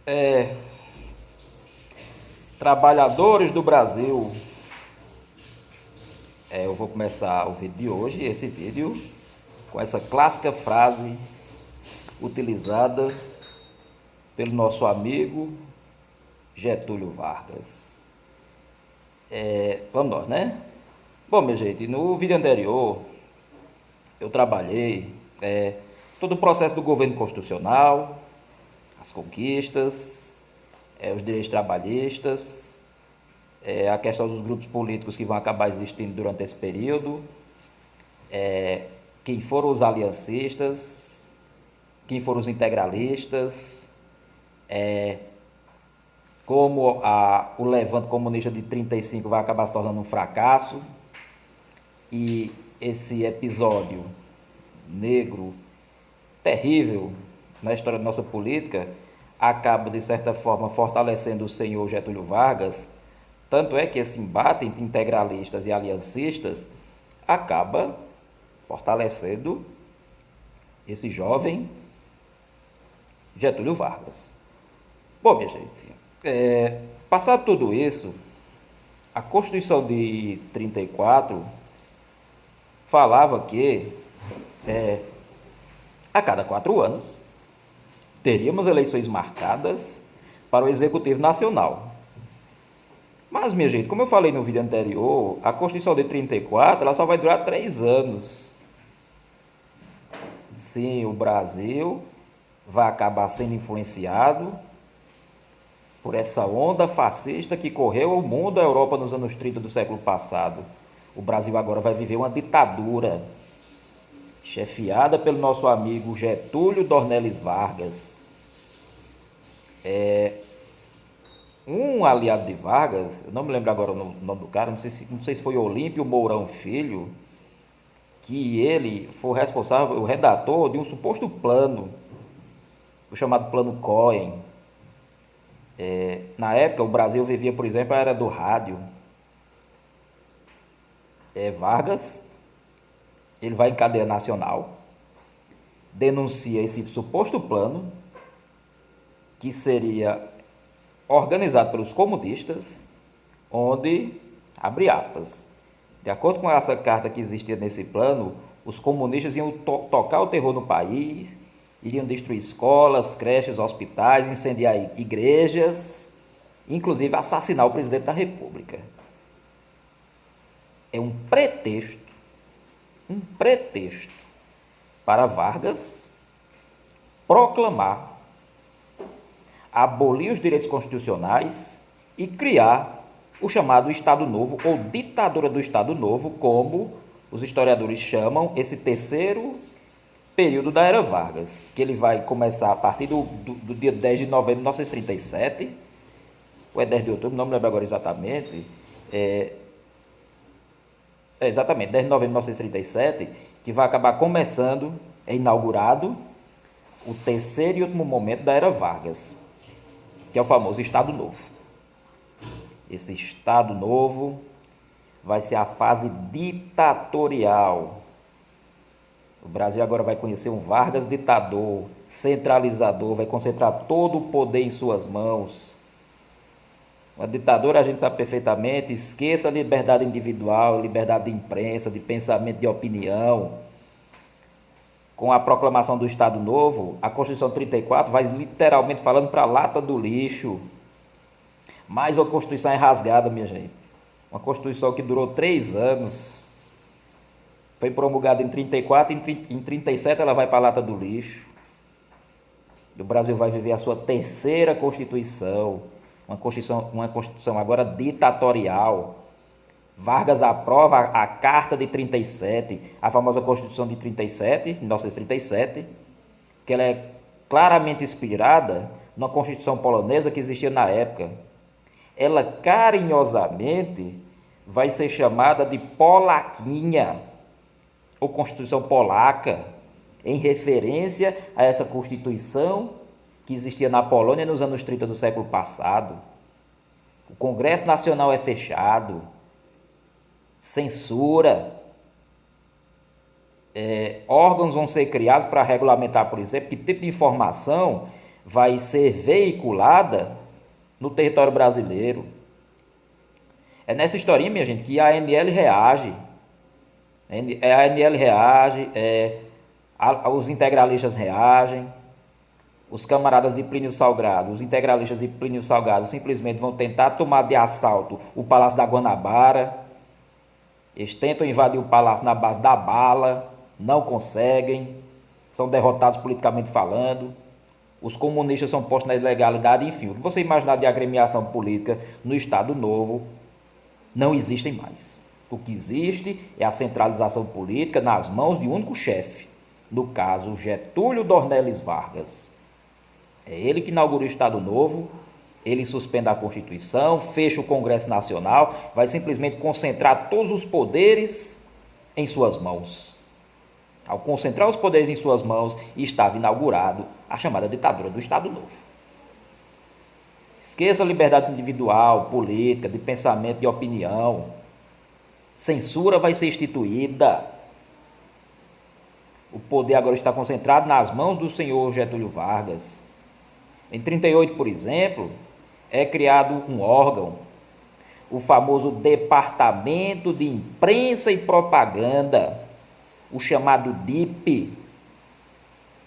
É, Trabalhadores do Brasil, eu vou começar o vídeo de hoje, esse vídeo, com essa clássica frase utilizada pelo nosso amigo Getúlio Vargas. Vamos nós, né? Bom, minha gente, no vídeo anterior eu trabalhei todo o processo do governo constitucional, as conquistas, os direitos trabalhistas, a questão dos grupos políticos que vão acabar existindo durante esse período, quem foram os aliancistas, quem foram os integralistas, como o levante comunista de 35 vai acabar se tornando um fracasso, e esse episódio negro, terrível na história da nossa política, acaba de certa forma fortalecendo o senhor Getúlio Vargas. Tanto é que esse embate entre integralistas e aliancistas acaba fortalecendo esse jovem Getúlio Vargas. Bom, minha gente, passado tudo isso, a Constituição de 34 falava que a cada 4 anos teríamos eleições marcadas para o Executivo Nacional. Mas, minha gente, como eu falei no vídeo anterior, a Constituição de 34 ela só vai durar 3 anos. Sim, o Brasil vai acabar sendo influenciado por essa onda fascista que correu o mundo, a Europa nos anos 30 do século passado. O Brasil agora vai viver uma ditadura chefiada pelo nosso amigo Getúlio Dornelles Vargas. Um aliado de Vargas, eu não me lembro agora o nome do cara, não sei se foi Olímpio Mourão Filho, que ele foi responsável, o redator de um suposto plano, o chamado Plano Cohen. Na época, o Brasil vivia, por exemplo, a era do rádio. Vargas, ele vai em cadeia nacional, denuncia esse suposto plano, que seria organizado pelos comunistas, onde, abre aspas, de acordo com essa carta que existia nesse plano, os comunistas iam tocar o terror no país, iriam destruir escolas, creches, hospitais, incendiar igrejas, inclusive assassinar o presidente da República. É um pretexto para Vargas proclamar, abolir os direitos constitucionais e criar o chamado Estado Novo, ou ditadura do Estado Novo, como os historiadores chamam esse terceiro período da era Vargas, que ele vai começar a partir do dia 10 de novembro de 1937, ou é 10 de outubro, não me lembro agora exatamente, exatamente, 10 de novembro de 1937, que vai acabar começando, inaugurado, o terceiro e último momento da era Vargas, que é o famoso Estado Novo. Esse Estado Novo vai ser a fase ditatorial. O Brasil agora vai conhecer um Vargas ditador, centralizador, vai concentrar todo o poder em suas mãos. Uma ditadura, a gente sabe perfeitamente, esqueça a liberdade individual, liberdade de imprensa, de pensamento, de opinião. Com a proclamação do Estado Novo, a Constituição 34 vai literalmente falando para a lata do lixo. Mais uma Constituição é rasgada, minha gente. Uma Constituição que durou 3 anos. Foi promulgada em 34, em 37 ela vai para a lata do lixo. O Brasil vai viver a sua terceira Constituição. Uma Constituição agora ditatorial. Vargas aprova a Carta de 37, a famosa Constituição de 37, 1937, que ela é claramente inspirada na Constituição polonesa que existia na época. Ela carinhosamente vai ser chamada de Polaquinha, ou Constituição Polaca, em referência a essa Constituição que existia na Polônia nos anos 30 do século passado. O Congresso Nacional é fechado, censura, órgãos vão ser criados para regulamentar, por exemplo, que tipo de informação vai ser veiculada no território brasileiro. É nessa historinha, minha gente, que a ANL reage. A ANL reage, os integralistas reagem, os camaradas de Plínio Salgado, os integralistas de Plínio Salgado simplesmente vão tentar tomar de assalto o Palácio da Guanabara. Eles tentam invadir o palácio na base da bala, não conseguem, são derrotados politicamente falando. Os comunistas são postos na ilegalidade, enfim. O que você imaginar de agremiação política no Estado Novo não existem mais. O que existe é a centralização política nas mãos de um único chefe, no caso Getúlio Dornelles Vargas. É ele que inaugura o Estado Novo, ele suspende a Constituição, fecha o Congresso Nacional, vai simplesmente concentrar todos os poderes em suas mãos. Ao concentrar os poderes em suas mãos, estava inaugurado a chamada ditadura do Estado Novo. Esqueça a liberdade individual, política, de pensamento e opinião. Censura vai ser instituída. O poder agora está concentrado nas mãos do senhor Getúlio Vargas. Em 1938, por exemplo, é criado um órgão, o famoso Departamento de Imprensa e Propaganda, o chamado DIP.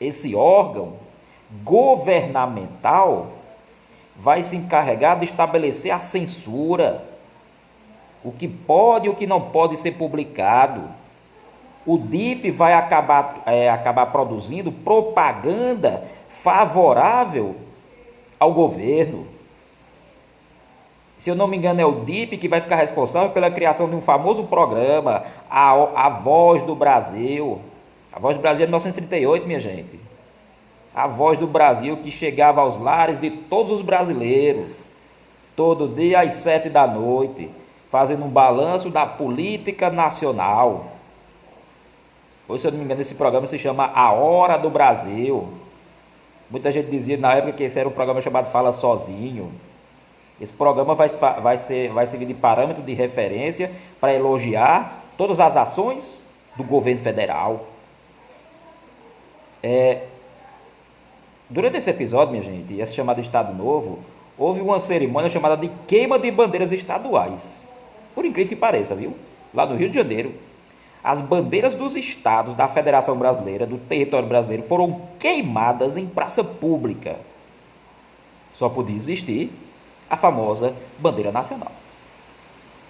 Esse órgão governamental vai se encarregar de estabelecer a censura, o que pode e o que não pode ser publicado. O DIP vai acabar produzindo propaganda favorável ao governo. Se eu não me engano, é o DIP que vai ficar responsável pela criação de um famoso programa, a Voz do Brasil. A Voz do Brasil é de 1938, minha gente. A Voz do Brasil que chegava aos lares de todos os brasileiros, todo dia às 7 da noite, fazendo um balanço da política nacional. Hoje, se eu não me engano, esse programa se chama A Hora do Brasil. Muita gente dizia na época que esse era um programa chamado Fala Sozinho. Esse programa vai servir de parâmetro de referência para elogiar todas as ações do governo federal. Durante esse episódio, minha gente, essa chamada Estado Novo, houve uma cerimônia chamada de queima de bandeiras estaduais. Por incrível que pareça, viu? Lá no Rio de Janeiro, as bandeiras dos estados da Federação Brasileira, do território brasileiro, foram queimadas em praça pública. Só podia existir a famosa bandeira nacional.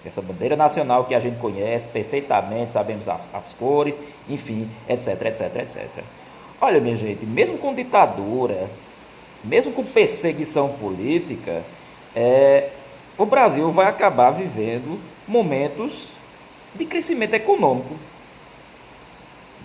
Essa bandeira nacional que a gente conhece perfeitamente, sabemos as cores, enfim, etc, etc, etc. Olha, minha gente, mesmo com ditadura, mesmo com perseguição política, o Brasil vai acabar vivendo momentos de crescimento econômico.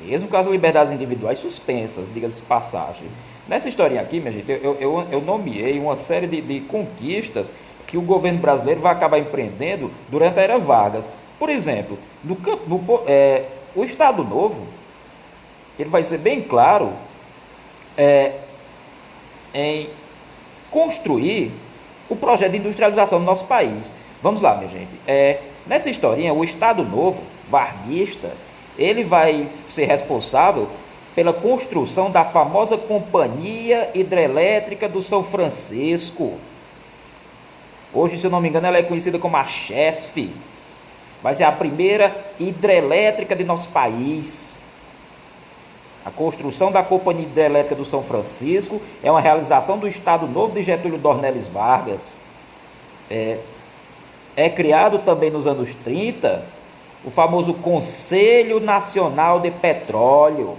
Mesmo com as liberdades individuais suspensas, diga-se de passagem. Nessa historinha aqui, minha gente, eu nomeei uma série de conquistas que o governo brasileiro vai acabar empreendendo durante a era Vargas. Por exemplo, o Estado Novo, ele vai ser bem claro em construir o projeto de industrialização do nosso país. Vamos lá, minha gente. Nessa historinha, o Estado Novo, varguista, ele vai ser responsável pela construção da famosa Companhia Hidrelétrica do São Francisco. Hoje, se eu não me engano, ela é conhecida como a CHESF. Vai ser a primeira hidrelétrica de nosso país. A construção da Companhia Hidrelétrica do São Francisco é uma realização do Estado Novo de Getúlio Dornelles Vargas. É criado também nos anos 30 o famoso Conselho Nacional de Petróleo.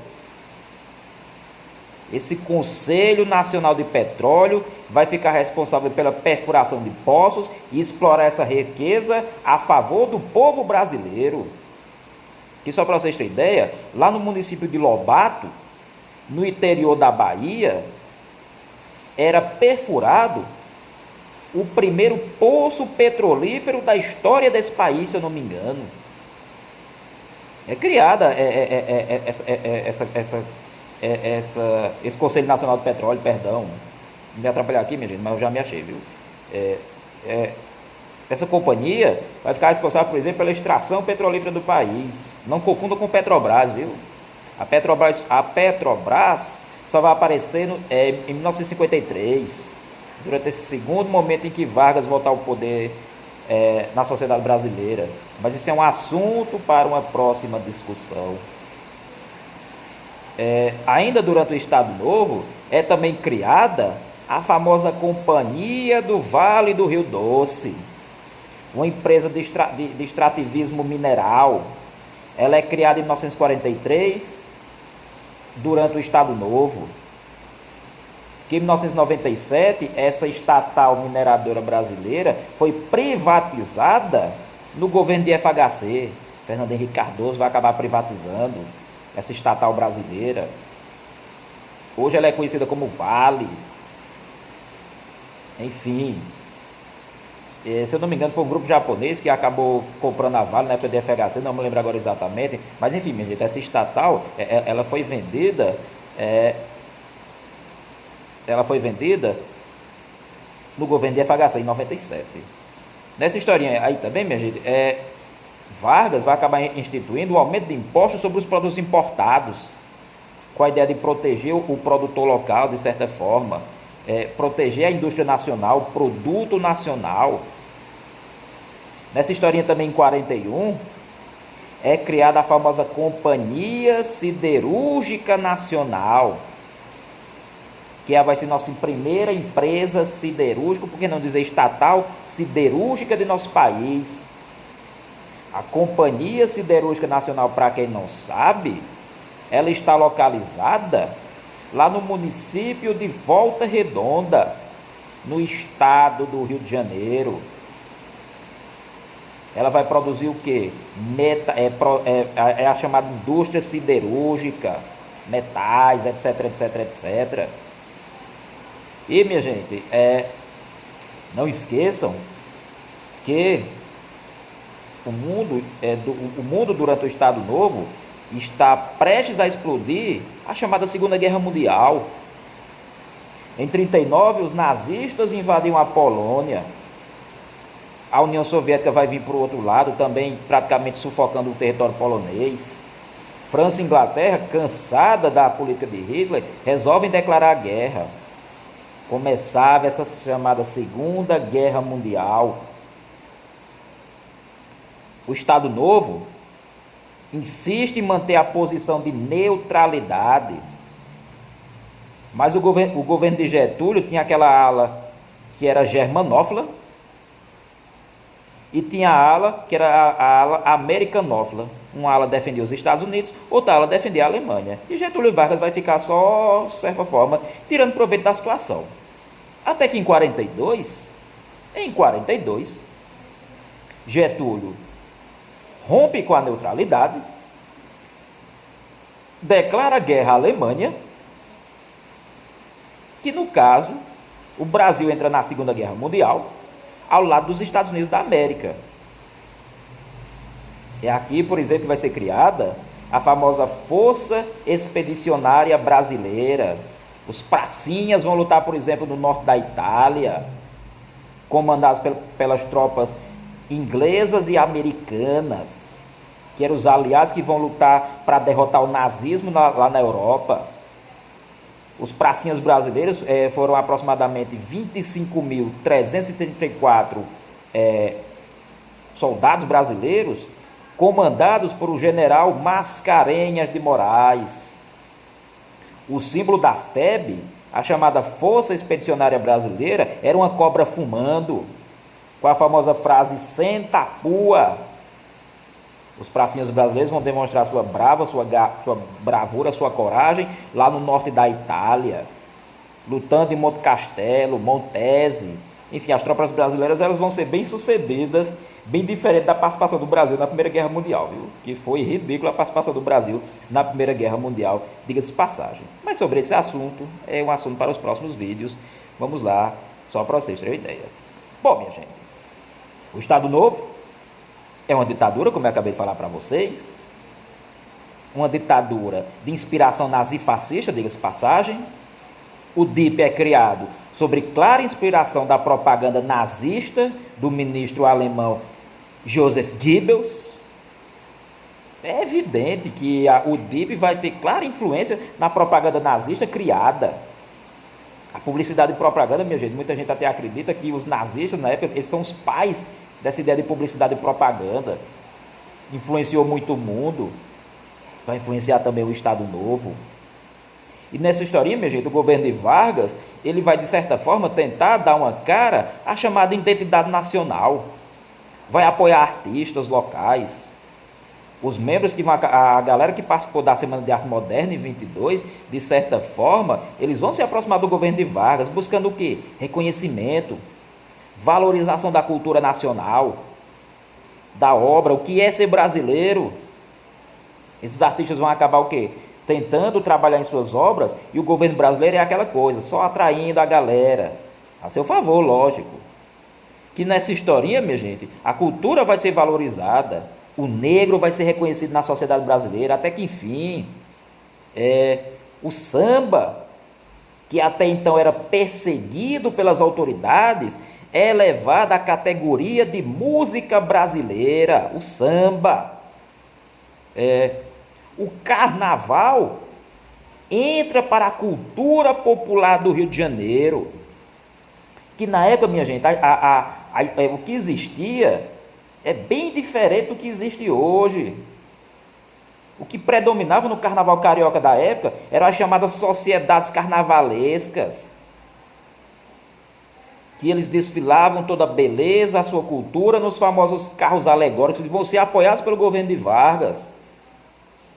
Esse Conselho Nacional de Petróleo vai ficar responsável pela perfuração de poços e explorar essa riqueza a favor do povo brasileiro. Que só para vocês terem ideia, lá no município de Lobato, no interior da Bahia, era perfurado o primeiro poço petrolífero da história desse país, se eu não me engano. É criada esse Conselho Nacional de Petróleo, perdão, não me atrapalhar aqui, minha gente, mas eu já me achei, viu? Essa companhia vai ficar responsável, por exemplo, pela extração petrolífera do país. Não confunda com Petrobras, viu? A Petrobras só vai aparecer em 1953, durante esse segundo momento em que Vargas volta ao poder na sociedade brasileira. Mas isso é um assunto para uma próxima discussão. Ainda durante o Estado Novo, é também criada a famosa Companhia do Vale do Rio Doce, uma empresa de extrativismo mineral. Ela é criada em 1943, durante o Estado Novo, que em 1997, essa estatal mineradora brasileira foi privatizada no governo de FHC. Fernando Henrique Cardoso vai acabar privatizando essa estatal brasileira. Hoje ela é conhecida como Vale. Enfim, se eu não me engano, foi um grupo japonês que acabou comprando a Vale na época de FHC, não me lembro agora exatamente, mas enfim, minha gente, essa estatal, ela foi vendida no governo de FHC em 97. Nessa historinha aí também, minha gente, Vargas vai acabar instituindo o aumento de impostos sobre os produtos importados, com a ideia de proteger o produtor local, de certa forma, proteger a indústria nacional, o produto nacional. Nessa historinha também, em 41, é criada a famosa Companhia Siderúrgica Nacional, que vai ser nossa primeira empresa siderúrgica, por que não dizer estatal, siderúrgica de nosso país. A Companhia Siderúrgica Nacional, para quem não sabe, ela está localizada lá no município de Volta Redonda, no estado do Rio de Janeiro. Ela vai produzir o quê? A chamada indústria siderúrgica, metais, etc, etc, etc. E, minha gente, não esqueçam que o mundo durante o Estado Novo está prestes a explodir a chamada Segunda Guerra Mundial. Em 1939, os nazistas invadiram a Polônia. A União Soviética vai vir para o outro lado, também praticamente sufocando o território polonês. França e Inglaterra, cansada da política de Hitler, resolvem declarar guerra. Começava essa chamada Segunda Guerra Mundial. O Estado Novo insiste em manter a posição de neutralidade, mas o governo de Getúlio tinha aquela ala que era germanófila e tinha a ala que era a ala americanófila. Uma ala defendia os Estados Unidos, outra ala defendia a Alemanha. E Getúlio Vargas vai ficar só, de certa forma, tirando proveito da situação. Até que em 42, Getúlio rompe com a neutralidade, declara guerra à Alemanha, que no caso, o Brasil entra na Segunda Guerra Mundial, ao lado dos Estados Unidos da América. É aqui, por exemplo, que vai ser criada a famosa Força Expedicionária Brasileira. Os pracinhas vão lutar, por exemplo, no norte da Itália, comandados pelas tropas inglesas e americanas, que eram os aliados que vão lutar para derrotar o nazismo lá na Europa. Os pracinhas brasileiros foram aproximadamente 25.334 soldados brasileiros, comandados por o general Mascarenhas de Moraes. O símbolo da FEB, a chamada Força Expedicionária Brasileira, era uma cobra fumando, com a famosa frase "senta a pua". Os pracinhas brasileiros vão demonstrar sua bravura, sua coragem lá no norte da Itália, lutando em Monte Castelo, Montese. Enfim, as tropas brasileiras elas vão ser bem sucedidas, bem diferente da participação do Brasil na Primeira Guerra Mundial, viu? Que foi ridícula a participação do Brasil na Primeira Guerra Mundial, diga-se de passagem. Mas sobre esse assunto, é um assunto para os próximos vídeos. Vamos lá, só para vocês terem uma ideia. Bom, minha gente, o Estado Novo é uma ditadura, como eu acabei de falar para vocês, uma ditadura de inspiração nazifascista, diga-se de passagem. O DIP é criado sobre clara inspiração da propaganda nazista do ministro alemão Joseph Goebbels. É evidente que o DIP vai ter clara influência na propaganda nazista criada. A publicidade e propaganda, minha gente, muita gente até acredita que os nazistas, na época, eles são os pais dessa ideia de publicidade e propaganda. Influenciou muito o mundo, vai influenciar também o Estado Novo. E nessa historinha, minha gente, o governo de Vargas, ele vai, de certa forma, tentar dar uma cara à chamada identidade nacional. Vai apoiar artistas locais. Os membros que vão, a galera que participou da Semana de Arte Moderna em 22, de certa forma, eles vão se aproximar do governo de Vargas, buscando o quê? Reconhecimento, valorização da cultura nacional, da obra, o que é ser brasileiro. Esses artistas vão acabar o quê? Tentando trabalhar em suas obras, e o governo brasileiro é aquela coisa, só atraindo a galera, a seu favor, lógico. Que nessa historinha, minha gente, a cultura vai ser valorizada, o negro vai ser reconhecido na sociedade brasileira, até que enfim, o samba, que até então era perseguido pelas autoridades, é elevado à categoria de música brasileira, o samba. O carnaval entra para a cultura popular do Rio de Janeiro, que na época, minha gente, o que existia é bem diferente do que existe hoje. O que predominava no carnaval carioca da época eram as chamadas sociedades carnavalescas, que eles desfilavam toda a beleza, a sua cultura, nos famosos carros alegóricos que vão ser apoiados pelo governo de Vargas.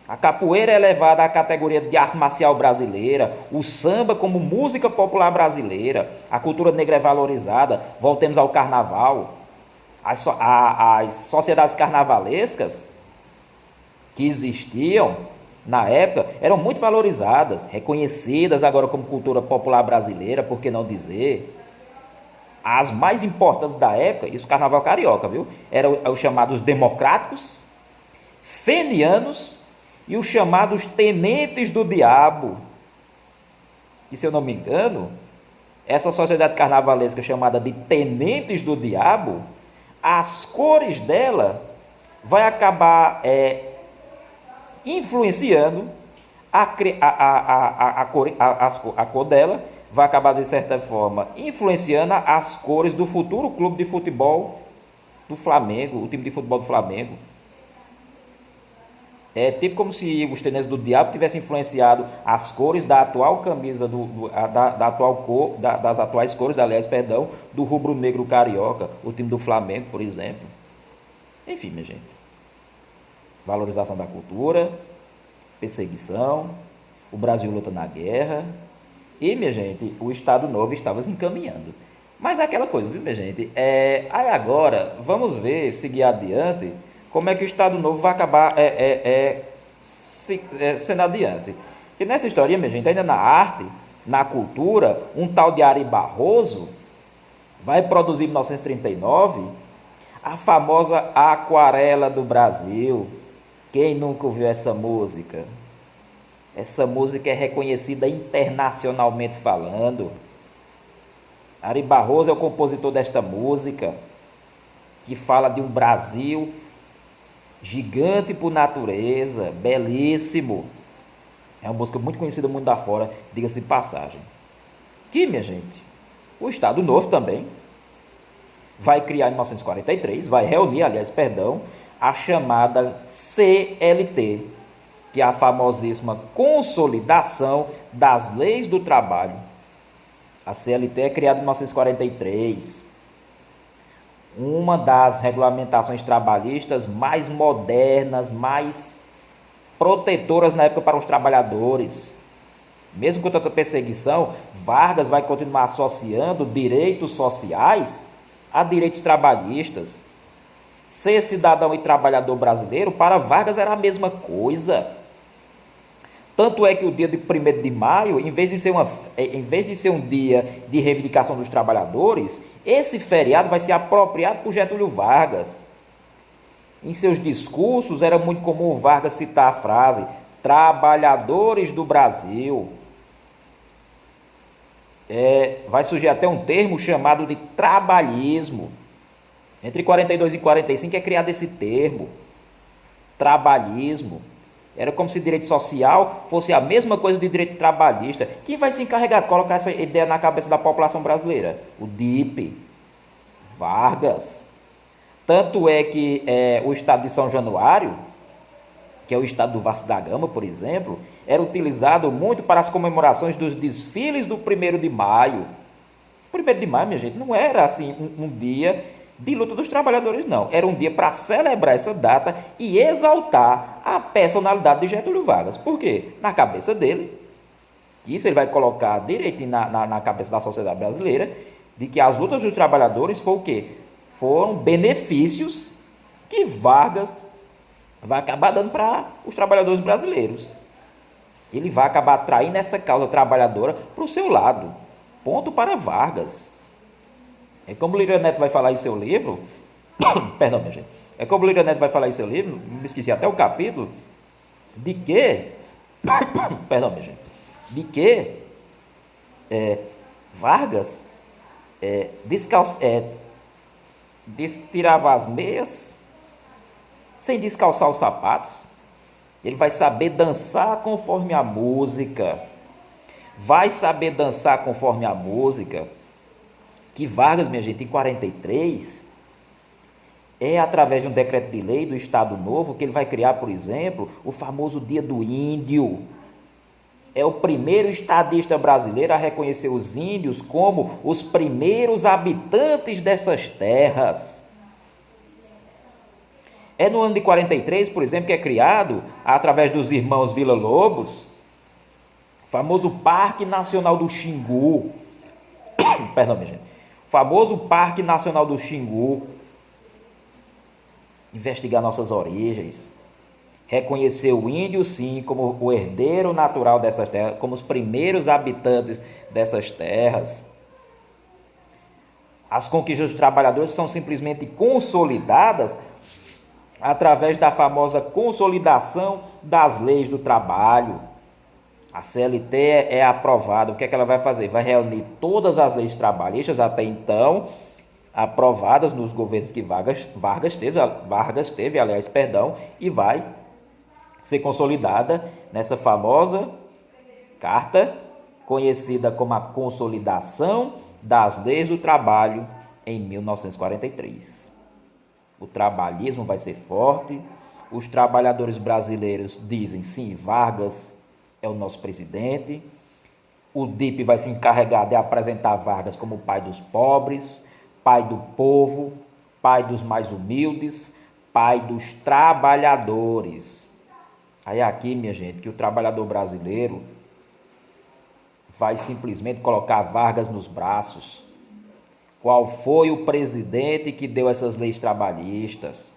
A capoeira é levada à categoria de arte marcial brasileira, o samba como música popular brasileira, a cultura negra é valorizada. Voltemos ao carnaval. As sociedades carnavalescas que existiam na época eram muito valorizadas, reconhecidas agora como cultura popular brasileira, por que não dizer? As mais importantes da época, isso carnaval carioca, viu? Eram os chamados democráticos, fenianos e os chamados tenentes do diabo. E se eu não me engano, essa sociedade carnavalesca chamada de tenentes do diabo, as cores dela vai acabar influenciando a cor dela, vai acabar de certa forma influenciando as cores do futuro clube de futebol do Flamengo, o time de futebol do Flamengo. É tipo como se os tenentes do diabo tivessem influenciado as cores da atual camisa, das atuais cores, aliás, perdão, do rubro-negro carioca, o time do Flamengo, por exemplo. Enfim, minha gente. Valorização da cultura, perseguição, o Brasil luta na guerra. E, minha gente, o Estado Novo estava se encaminhando. Mas é aquela coisa, viu, minha gente? Aí agora, vamos ver, seguir adiante, como é que o Estado Novo vai acabar sendo adiante. Porque nessa história, minha gente, ainda na arte, na cultura, um tal de Ari Barroso vai produzir em 1939 a famosa Aquarela do Brasil. Quem nunca ouviu essa música? Essa música é reconhecida internacionalmente falando. Ari Barroso é o compositor desta música, que fala de um Brasil gigante por natureza, belíssimo. É uma música muito conhecida no mundo afora, diga-se de passagem. Que, minha gente, o Estado Novo também vai criar em 1943, vai reunir, aliás, perdão, a chamada CLT, que é a famosíssima Consolidação das Leis do Trabalho. A CLT é criada em 1943. Uma das regulamentações trabalhistas mais modernas, mais protetoras na época para os trabalhadores. Mesmo com tanta perseguição, Vargas vai continuar associando direitos sociais a direitos trabalhistas. Ser cidadão e trabalhador brasileiro, para Vargas, era a mesma coisa. Tanto é que o dia de 1º de maio, em vez de ser um dia de reivindicação dos trabalhadores, esse feriado vai ser apropriado por Getúlio Vargas. Em seus discursos, era muito comum o Vargas citar a frase trabalhadores do Brasil. Vai surgir até um termo chamado de trabalhismo. Entre 42 e 45 é criado esse termo. trabalhismo. Era como se direito social fosse a mesma coisa de direito trabalhista. Quem vai se encarregar de colocar essa ideia na cabeça da população brasileira? O DIP, Vargas. Tanto é que o estado de São Januário, que é o estado do Vasco da Gama, por exemplo, era utilizado muito para as comemorações dos desfiles do 1º de maio. 1º de maio, minha gente, não era assim um dia de luta dos trabalhadores, não. Era um dia para celebrar essa data e exaltar a personalidade de Getúlio Vargas. Por quê? Na cabeça dele, isso ele vai colocar direitinho na cabeça da sociedade brasileira, de que as lutas dos trabalhadores foram o quê? Foram benefícios que Vargas vai acabar dando para os trabalhadores brasileiros. Ele vai acabar atraindo essa causa trabalhadora para o seu lado. Ponto para Vargas. É como o Lira Neto vai falar em seu livro, perdão, minha gente, é como o Lira Neto vai falar em seu livro, me esqueci até o capítulo, de que, perdão, minha gente, de que Vargas tirava as meias sem descalçar os sapatos. Ele vai saber dançar conforme a música. Vai saber dançar conforme a música. Que Vargas, minha gente, em 43, é através de um decreto de lei do Estado Novo que ele vai criar, por exemplo, o famoso Dia do Índio. É o primeiro estadista brasileiro a reconhecer os índios como os primeiros habitantes dessas terras. É no ano de 43, por exemplo, que é criado, através dos irmãos Villa-Lobos, o famoso Parque Nacional do Xingu. Perdão, minha gente. O famoso Parque Nacional do Xingu. Investigar nossas origens. Reconhecer o índio, sim, como o herdeiro natural dessas terras, como os primeiros habitantes dessas terras. As conquistas dos trabalhadores são simplesmente consolidadas através da famosa consolidação das leis do trabalho. A CLT é aprovada. O que é que ela vai fazer? Vai reunir todas as leis trabalhistas até então aprovadas nos governos que Vargas teve, e vai ser consolidada nessa famosa carta conhecida como a Consolidação das Leis do Trabalho em 1943. O trabalhismo vai ser forte. Os trabalhadores brasileiros dizem sim, Vargas é o nosso presidente. O DIP vai se encarregar de apresentar Vargas como o pai dos pobres, pai do povo, pai dos mais humildes, pai dos trabalhadores. Aí aqui, minha gente, que o trabalhador brasileiro vai simplesmente colocar Vargas nos braços. Qual foi o presidente que deu essas leis trabalhistas?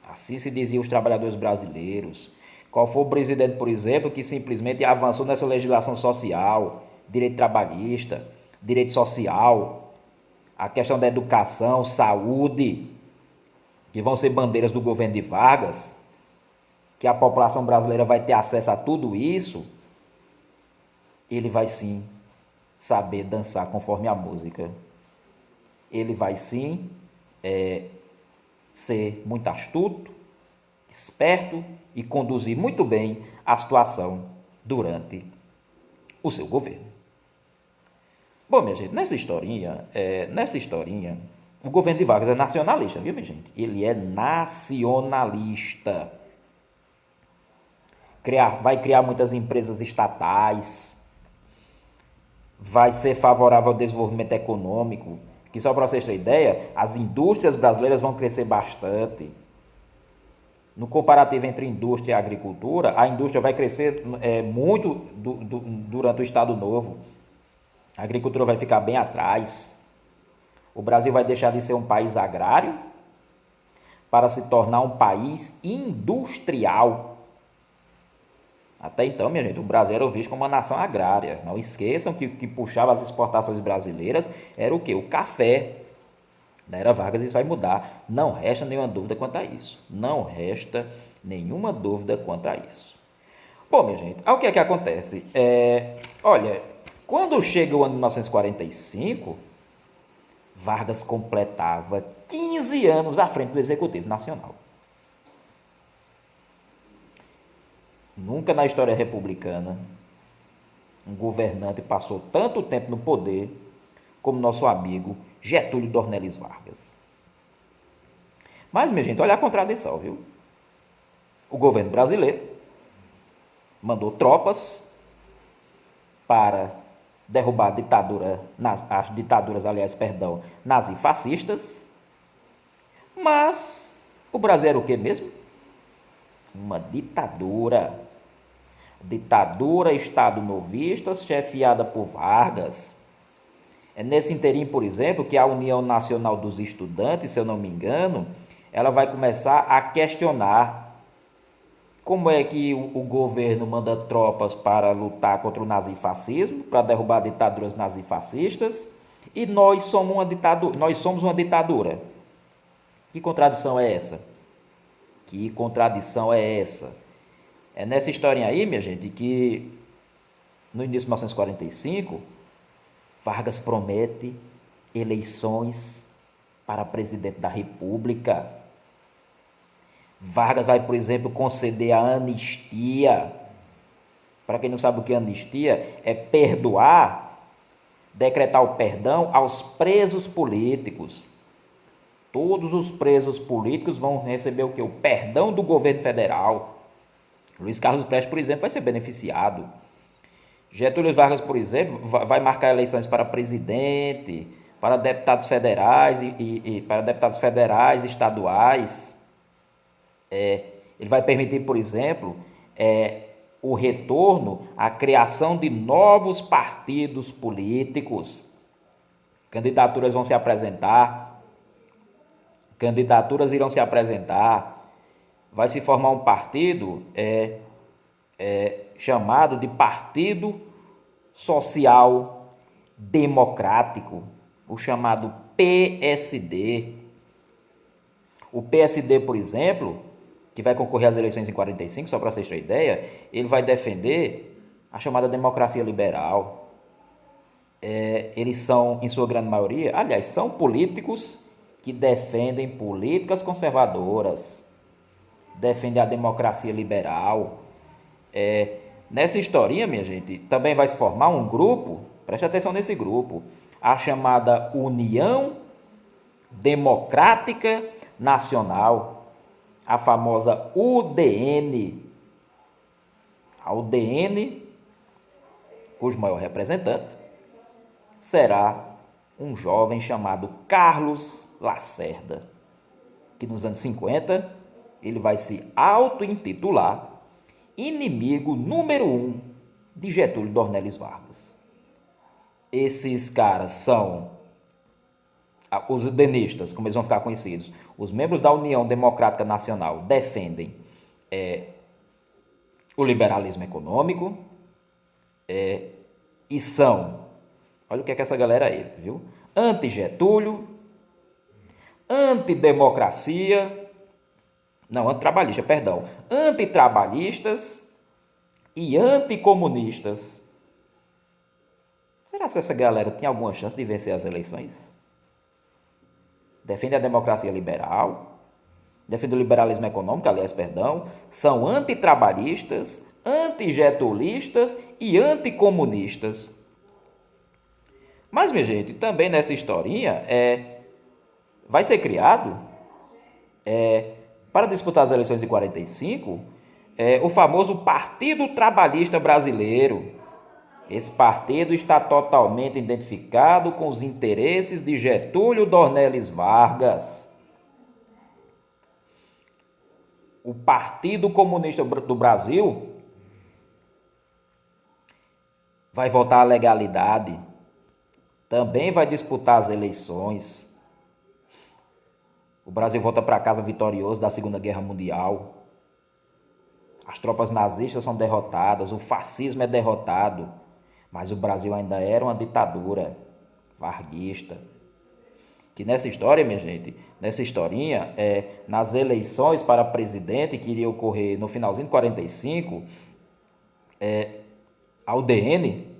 Assim se diziam os trabalhadores brasileiros. Qual foi o presidente, por exemplo, que simplesmente avançou nessa legislação social, direito trabalhista, direito social, a questão da educação, saúde, que vão ser bandeiras do governo de Vargas, que a população brasileira vai ter acesso a tudo isso? Ele vai sim saber dançar conforme a música. Ele vai sim ser muito astuto, esperto e conduzir muito bem a situação durante o seu governo. Bom, minha gente, nessa historinha, o governo de Vargas é nacionalista, viu, minha gente? Ele é nacionalista. Vai criar muitas empresas estatais, vai ser favorável ao desenvolvimento econômico, que só para vocês terem ideia, as indústrias brasileiras vão crescer bastante. No comparativo entre indústria e agricultura, a indústria vai crescer muito durante o Estado Novo. A agricultura vai ficar bem atrás. O Brasil vai deixar de ser um país agrário para se tornar um país industrial. Até então, minha gente, o Brasil era visto como uma nação agrária. Não esqueçam que o que puxava as exportações brasileiras era o quê? O café. Na era Vargas isso vai mudar. Não resta nenhuma dúvida quanto a isso. Não resta nenhuma dúvida quanto a isso. Bom, minha gente, o que é que acontece? Olha, quando chega o ano de 1945, Vargas completava 15 anos à frente do Executivo Nacional. Nunca na história republicana um governante passou tanto tempo no poder como nosso amigo Getúlio Dornelles Vargas. Mas, minha gente, olha a contradição, viu? O governo brasileiro mandou tropas para derrubar a ditadura, as ditaduras, aliás, perdão, nazifascistas, mas o Brasil era o que mesmo? Uma ditadura. Ditadura estado-novista chefiada por Vargas. É nesse interim, por exemplo, que a União Nacional dos Estudantes, se eu não me engano, ela vai começar a questionar como é que o governo manda tropas para lutar contra o nazifascismo, para derrubar ditaduras nazifascistas, e nós somos uma ditadura. Que contradição é essa? Que contradição é essa? É nessa historinha aí, minha gente, que no início de 1945, Vargas promete eleições para presidente da República. Vargas vai, por exemplo, conceder a anistia. Para quem não sabe o que é anistia, é perdoar, decretar o perdão aos presos políticos. Todos os presos políticos vão receber o quê? O perdão do governo federal. Luiz Carlos Prestes, por exemplo, vai ser beneficiado. Getúlio Vargas, por exemplo, vai marcar eleições para presidente, para deputados federais e para deputados federais, estaduais. Ele vai permitir, por exemplo, o retorno à criação de novos partidos políticos. Candidaturas vão se apresentar. Candidaturas irão se apresentar. Vai se formar um partido chamado de Partido Social Democrático, o chamado PSD. O PSD, por exemplo, que vai concorrer às eleições em 45, só para vocês terem ideia, ele vai defender a chamada democracia liberal. Eles são, em sua grande maioria, aliás, são políticos que defendem políticas conservadoras, defendem a democracia liberal. Nessa historinha, minha gente, também vai se formar um grupo, preste atenção nesse grupo, a chamada União Democrática Nacional, a famosa UDN. A UDN, cujo maior representante será um jovem chamado Carlos Lacerda, que nos anos 50 ele vai se auto-intitular inimigo número 1 de Getúlio Dornelles Vargas. Esses caras são os udenistas, como eles vão ficar conhecidos. Os membros da União Democrática Nacional defendem o liberalismo econômico e são, olha o que é que essa galera aí, viu? Anti-Getúlio, antidemocracia, não, antitrabalhista, perdão, antitrabalhistas e anticomunistas. Será que essa galera tem alguma chance de vencer as eleições? Defende a democracia liberal, defende o liberalismo econômico, aliás, perdão, são antitrabalhistas, antigetulistas e anticomunistas. Mas, minha gente, também nessa historinha vai ser criado, para disputar as eleições de 45, o famoso Partido Trabalhista Brasileiro. Esse partido está totalmente identificado com os interesses de Getúlio Dornelles Vargas. O Partido Comunista do Brasil vai votar a legalidade, também vai disputar as eleições. O Brasil volta para casa vitorioso da Segunda Guerra Mundial. As tropas nazistas são derrotadas, o fascismo é derrotado, mas o Brasil ainda era uma ditadura varguista. Que nessa história, minha gente, nessa historinha, nas eleições para presidente que iria ocorrer no finalzinho de 45, a UDN,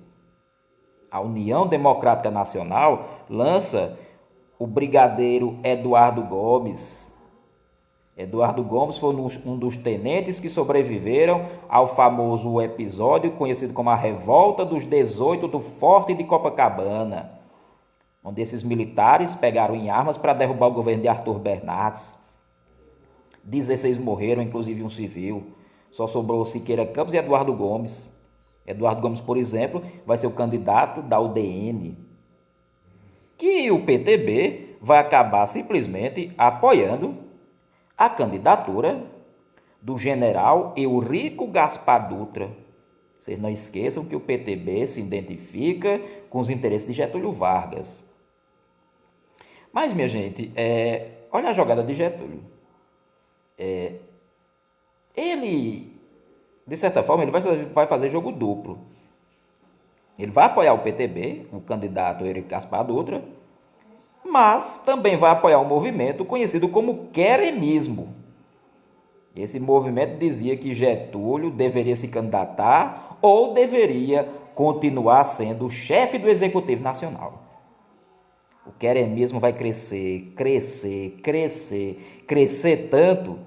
a União Democrática Nacional, lança o brigadeiro Eduardo Gomes. Eduardo Gomes foi um dos tenentes que sobreviveram ao famoso episódio conhecido como a Revolta dos 18 do Forte de Copacabana, onde esses militares pegaram em armas para derrubar o governo de Arthur Bernardes. 16 morreram, inclusive um civil. Só sobrou Siqueira Campos e Eduardo Gomes. Eduardo Gomes, por exemplo, vai ser o candidato da UDN, que o PTB vai acabar simplesmente apoiando a candidatura do general Eurico Gaspar Dutra. Vocês não esqueçam que o PTB se identifica com os interesses de Getúlio Vargas. Mas, minha gente, olha a jogada de Getúlio. Ele, de certa forma, ele vai fazer jogo duplo. Ele vai apoiar o PTB, o candidato Eurico Gaspar Dutra, mas também vai apoiar um movimento conhecido como queremismo. Esse movimento dizia que Getúlio deveria se candidatar ou deveria continuar sendo o chefe do Executivo Nacional. O queremismo vai crescer, crescer, crescer, crescer tanto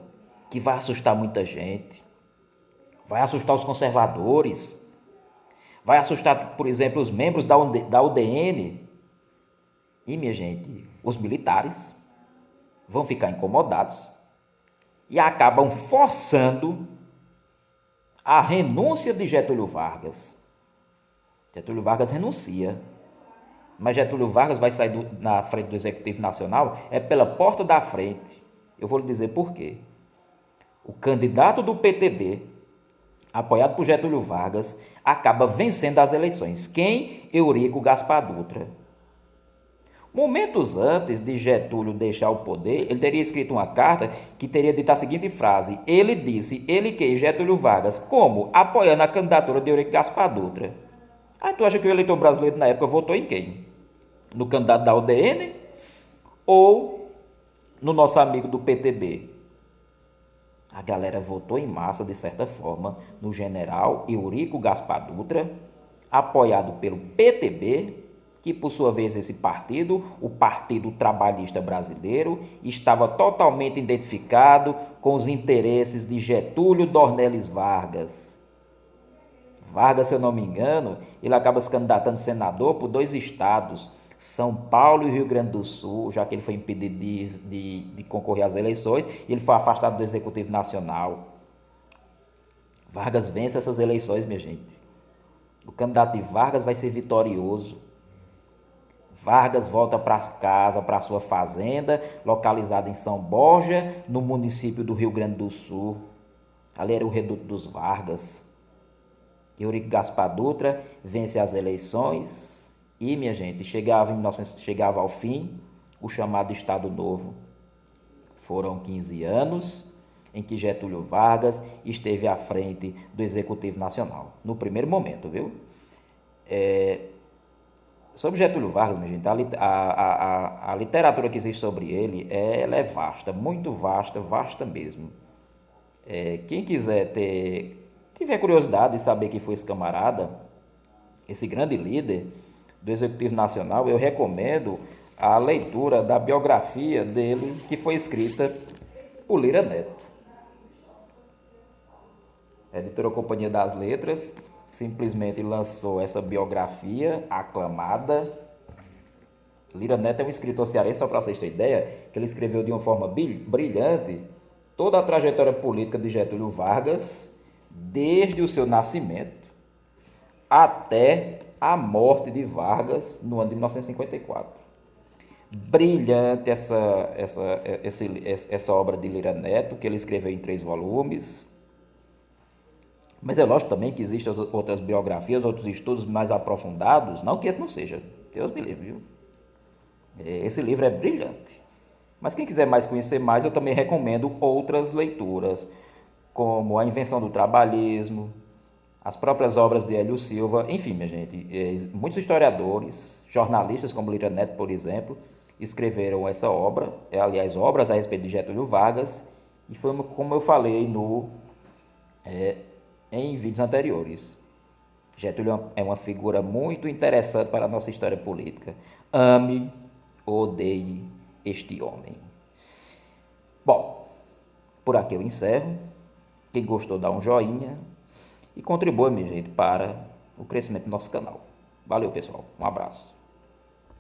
que vai assustar muita gente. Vai assustar os conservadores. Vai assustar, por exemplo, os membros da UDN. E, minha gente, os militares vão ficar incomodados e acabam forçando a renúncia de Getúlio Vargas. Getúlio Vargas renuncia, mas Getúlio Vargas vai sair na frente do Executivo Nacional pela porta da frente. Eu vou lhe dizer por quê. O candidato do PTB, apoiado por Getúlio Vargas, acaba vencendo as eleições. Quem? Eurico Gaspar Dutra. Momentos antes de Getúlio deixar o poder, ele teria escrito uma carta que teria dito a seguinte frase: ele disse, ele que Getúlio Vargas, como? Apoiando a candidatura de Eurico Gaspar Dutra. Aí tu acha que o eleitor brasileiro na época votou em quem? No candidato da UDN ou no nosso amigo do PTB? A galera votou em massa, de certa forma, no general Eurico Gaspar Dutra, apoiado pelo PTB, que por sua vez esse partido, o Partido Trabalhista Brasileiro, estava totalmente identificado com os interesses de Getúlio Dornelles Vargas. Vargas, se eu não me engano, ele acaba se candidatando senador por 2 estados, São Paulo e Rio Grande do Sul, já que ele foi impedido de concorrer às eleições, e ele foi afastado do Executivo Nacional. Vargas vence essas eleições, minha gente. O candidato de Vargas vai ser vitorioso. Vargas volta para casa, para sua fazenda, localizada em São Borja, no município do Rio Grande do Sul. Ali era o reduto dos Vargas. Eurico Gaspar Dutra vence as eleições e, minha gente, chegava ao fim o chamado Estado Novo. Foram 15 anos em que Getúlio Vargas esteve à frente do Executivo Nacional. No primeiro momento, viu? Sobre Getúlio Vargas, minha gente, a literatura que existe sobre ele, ela é vasta, muito vasta, vasta mesmo. Quem tiver curiosidade de saber quem foi esse camarada, esse grande líder do Executivo Nacional, eu recomendo a leitura da biografia dele, que foi escrita por Lira Neto. A editora Companhia das Letras simplesmente lançou essa biografia aclamada. Lira Neto é um escritor cearense, só para vocês terem ideia, que ele escreveu de uma forma brilhante toda a trajetória política de Getúlio Vargas, desde o seu nascimento até a morte de Vargas no ano de 1954. Brilhante essa obra de Lira Neto, que ele escreveu em 3 volumes. Mas é lógico também que existem outras biografias, outros estudos mais aprofundados, não que esse não seja, Deus me livre, viu? Esse livro é brilhante. Mas quem quiser conhecer mais, eu também recomendo outras leituras, como A Invenção do Trabalhismo, as próprias obras de Hélio Silva, enfim, minha gente, muitos historiadores, jornalistas como Lira Neto, por exemplo, escreveram essa obra, aliás, obras a respeito de Getúlio Vargas, e foi como eu falei em vídeos anteriores. Getúlio é uma figura muito interessante para a nossa história política. Ame, odeie este homem. Bom, Por aqui eu encerro. Quem gostou, dá um joinha e contribua, minha gente, para o crescimento do nosso canal. Valeu, pessoal. Um abraço.